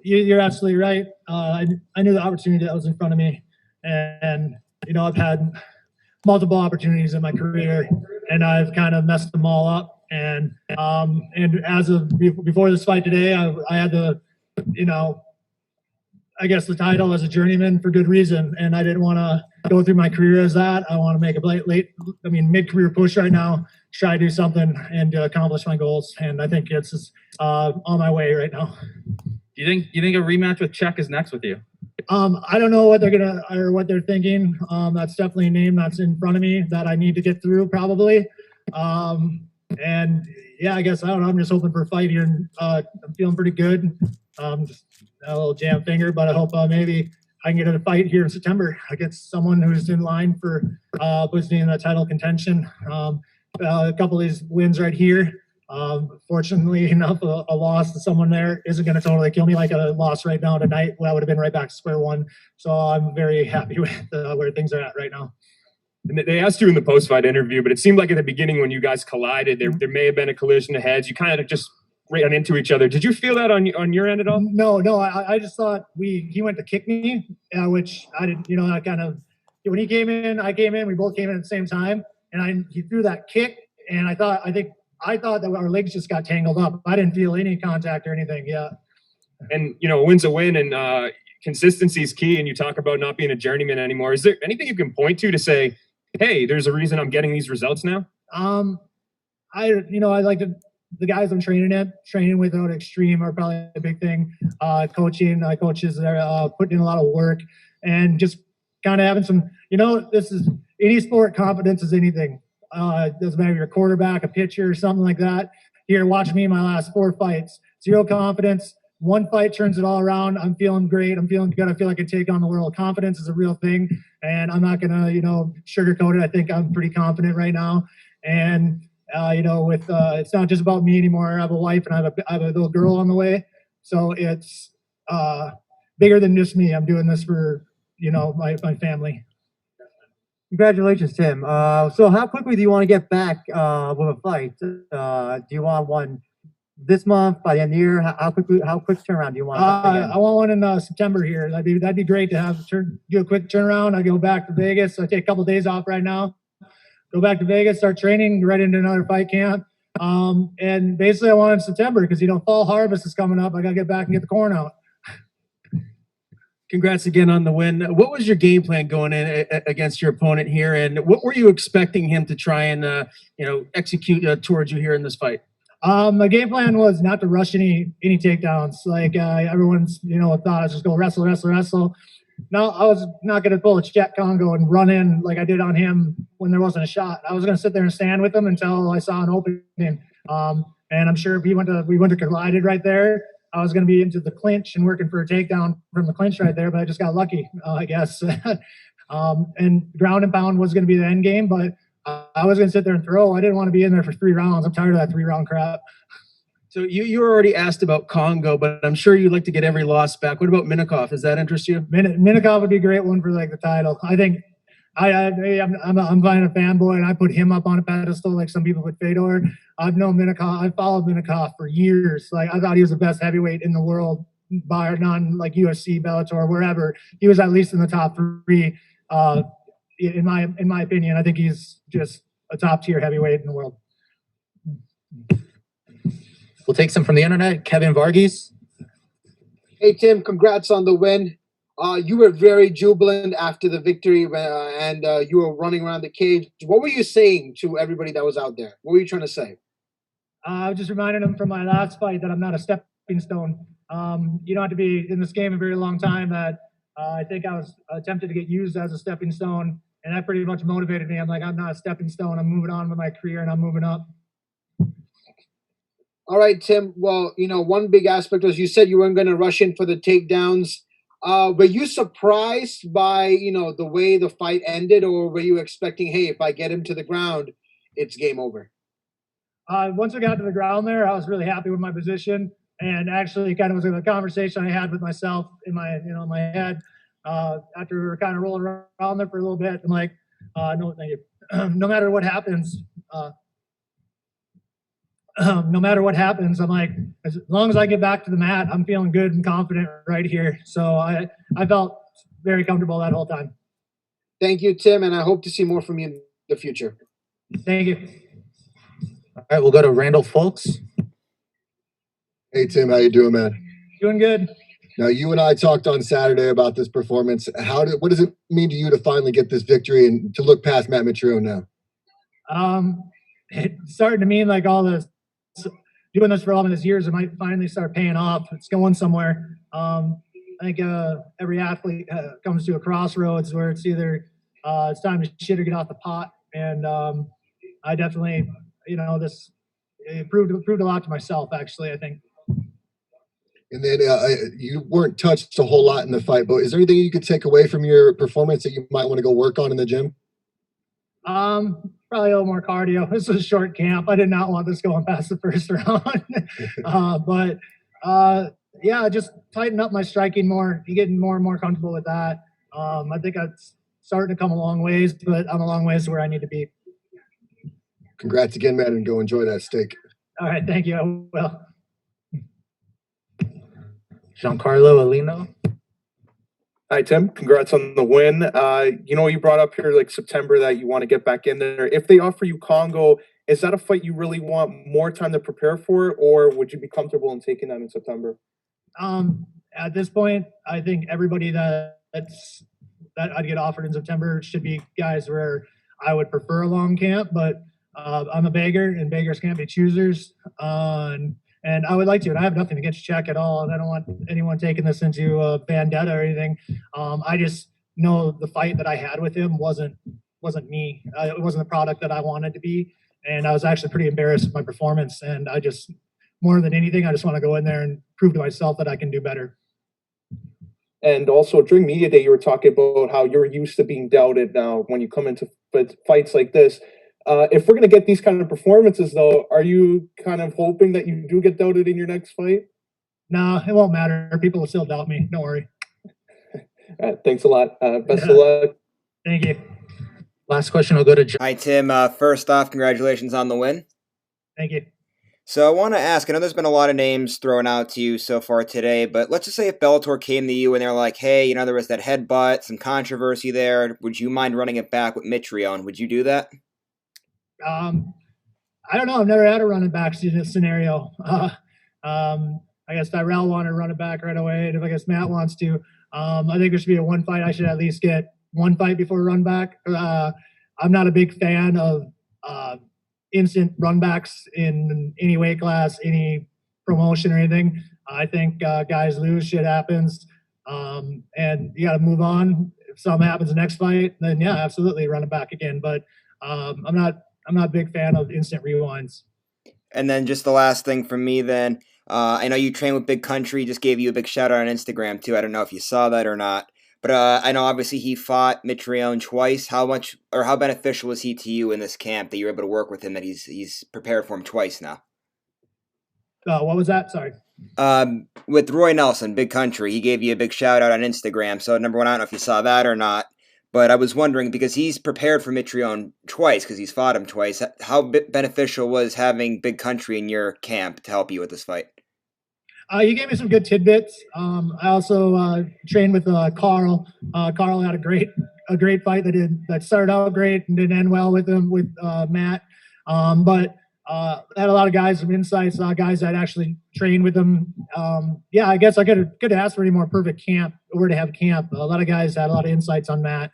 you're absolutely right. I knew the opportunity that was in front of me, and I've had multiple opportunities in my career, and I've kind of messed them all up. And as of before this fight today, I had the, I guess the title as a journeyman for good reason, and I didn't want to go through my career as that. I want to make a mid-career push right now, try to do something and accomplish my goals. And I think it's on my way right now. Do you think a rematch with Chieck is next with you? I don't know what they're thinking. That's definitely a name that's in front of me that I need to get through probably. And yeah, I guess I don't know. I'm just hoping for a fight here. And, I'm feeling pretty good. Just a little jam finger, but I hope maybe I can get in a fight here in September against someone who's in line for pushing in the title contention. A couple of these wins right here. Fortunately enough, a loss to someone there isn't going to totally kill me like a loss right now tonight. Well, I would have been right back to square one. So I'm very happy with where things are at right now. And they asked you in the post-fight interview, but it seemed like at the beginning when you guys collided, there may have been a collision of heads. You kind of just ran into each other. Did you feel that on your end at all? No. I just thought he went to kick me, which I didn't. I kind of when he came in, I came in. We both came in at the same time, and he threw that kick, and I thought that our legs just got tangled up. I didn't feel any contact or anything. Yeah. And a win's a win, and consistency is key. And you talk about not being a journeyman anymore. Is there anything you can point to say, hey, there's a reason I'm getting these results now? I like the guys I'm training with out Extreme are probably a big thing. Coaching, coaches that are putting in a lot of work and just kind of having some, this is any sport, confidence is anything. Doesn't matter if you're a quarterback, a pitcher, or something like that. Here, watch me in my last 4 fights. 0 confidence. One fight turns it all around. I'm feeling great. I'm feeling good. I feel like I can take on the world. Confidence is a real thing, and I'm not gonna, sugarcoat it. I think I'm pretty confident right now, and with it's not just about me anymore. I have a wife and I have a little girl on the way, so it's bigger than just me. I'm doing this for my family. Congratulations, Tim. So how quickly do you want to get back with a fight? Do you want one this month, by the end of the year? How quick turnaround do you want? I want one in September here. That'd be great to do a quick turnaround. I go back to Vegas. I take a couple of days off right now. Go back to Vegas, start training, right into another fight camp. And basically I want it in September because, fall harvest is coming up. I got to get back and get the corn out. Congrats again on the win. What was your game plan going in against your opponent here? And what were you expecting him to try and, execute towards you here in this fight? My game plan was not to rush any takedowns. Like everyone's, thought I was just go wrestle. No, I was not going to pull a Chieck Kongo and run in like I did on him when there wasn't a shot. I was going to sit there and stand with him until I saw an opening. And I'm sure if we went to collided right there, I was going to be into the clinch and working for a takedown from the clinch right there, but I just got lucky, I guess. And ground and pound was going to be the end game, but I was going to sit there and throw. I didn't want to be in there for 3 rounds. I'm tired of that 3-round crap. So you were already asked about Kongo, but I'm sure you'd like to get every loss back. What about Minikov? Does that interest you? Minikov would be a great one for the title. I think I'm buying a fanboy, and I put him up on a pedestal like some people put Fedor. I've known Minikov. I followed Minikov for years. I thought he was the best heavyweight in the world, bar none, like UFC, Bellator, wherever. He was at least in the top 3. In my opinion, I think he's just a top tier heavyweight in the world. We'll take some from the internet. Kevin Varghese. Hey, Tim, congrats on the win. You were very jubilant after the victory and you were running around the cage. What were you saying to everybody that was out there? What were you trying to say? I was just reminding them from my last fight that I'm not a stepping stone. You don't have to be in this game a very long time. That I think I was attempted to get used as a stepping stone, and that pretty much motivated me. I'm like, I'm not a stepping stone. I'm moving on with my career, and I'm moving up. All right, Tim. Well, one big aspect was you said you weren't going to rush in for the takedowns. Were you surprised by, the way the fight ended, or were you expecting, hey, if I get him to the ground, it's game over? Once we got to the ground there, I was really happy with my position, and actually kind of was a conversation I had with myself in my head after we were kind of rolling around there for a little bit. I'm like, no, thank you. No matter what happens, no matter what happens, I'm like, as long as I get back to the mat, I'm feeling good and confident right here. So I felt very comfortable that whole time. Thank you, Tim, and I hope to see more from you in the future. Thank you. All right, we'll go to Randall Folks. Hey Tim, how you doing, man? Doing good. Now you and I talked on Saturday about this performance. What does it mean to you to finally get this victory and to look past Matt Mitrione now? It's starting to mean like all this, doing this for all of these years, it might finally start paying off. It's going somewhere. I think every athlete comes to a crossroads where it's either it's time to shit or get off the pot. And I definitely, this it proved a lot to myself, actually, I think. And then you weren't touched a whole lot in the fight, but is there anything you could take away from your performance that you might want to go work on in the gym? Probably a little more cardio. This was a short camp. I did not want this going past the first round. Yeah, just tighten up my striking more, getting more and more comfortable with that. I think I'm starting to come a long ways, but I'm a long ways to where I need to be. Congrats again, man, and go enjoy that steak. All right, thank you. I will. Giancarlo Alino. Hi, Tim. Congrats on the win. You brought up here like September that you want to get back in there. If they offer you Kongo, is that a fight you really want more time to prepare for, or would you be comfortable in taking that in September? At this point, I think everybody that I'd get offered in September should be guys where I would prefer a long camp, but I'm a beggar, and beggars can't be choosers. And I would like to, and I have nothing against Chieck at all. And I don't want anyone taking this into a vendetta or anything. I just know the fight that I had with him wasn't me. It wasn't the product that I wanted to be. And I was actually pretty embarrassed with my performance. And I just, more than anything, I just want to go in there and prove to myself that I can do better. And also during media day, you were talking about how you're used to being doubted now when you come into fights like this. If we're going to get these kind of performances, though, are you kind of hoping that you do get doubted in your next fight? No, it won't matter. People will still doubt me. Don't worry. All right, thanks a lot. Best of luck. Thank you. Last question, I'll go to John. Hi, Tim. First off, congratulations on the win. Thank you. So I want to ask, I know there's been a lot of names thrown out to you so far today, but let's just say if Bellator came to you and they're like, hey, there was that headbutt, some controversy there. Would you mind running it back with Mitrione? Would you do that? I don't know. I've never had a running back scenario. I guess Tyrell wanted to run it back right away. And if I guess Matt wants to, I think there should be a one fight. I should at least get one fight before a run back. I'm not a big fan of instant run backs in any weight class, any promotion or anything. I think guys lose, shit happens. And you got to move on. If something happens the next fight, then yeah, absolutely run it back again. But I'm not a big fan of instant rewinds. And then just the last thing from me then, I know you train with Big Country, just gave you a big shout out on Instagram too. I don't know if you saw that or not. But I know obviously he fought Mitrione twice. How much or how beneficial was he to you in this camp that you were able to work with him, that he's prepared for him twice now? What was that? Sorry. With Roy Nelson, Big Country, he gave you a big shout out on Instagram. So number one, I don't know if you saw that or not. But I was wondering, because he's prepared for Mitrione twice, because he's fought him twice, how beneficial was having Big Country in your camp to help you with this fight? You gave me some good tidbits. I also trained with Carl. Carl had a great fight that started out great and didn't end well with him with Matt. But had a lot of guys, some insights, guys that actually trained with him. Yeah, I guess I could have asked for any more perfect camp, where to have camp. A lot of guys had a lot of insights on Matt.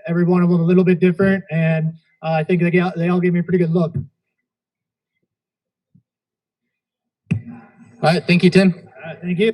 Every one of them a little bit different, and I think they all gave me a pretty good look. All right, thank you, Tim. Thank you.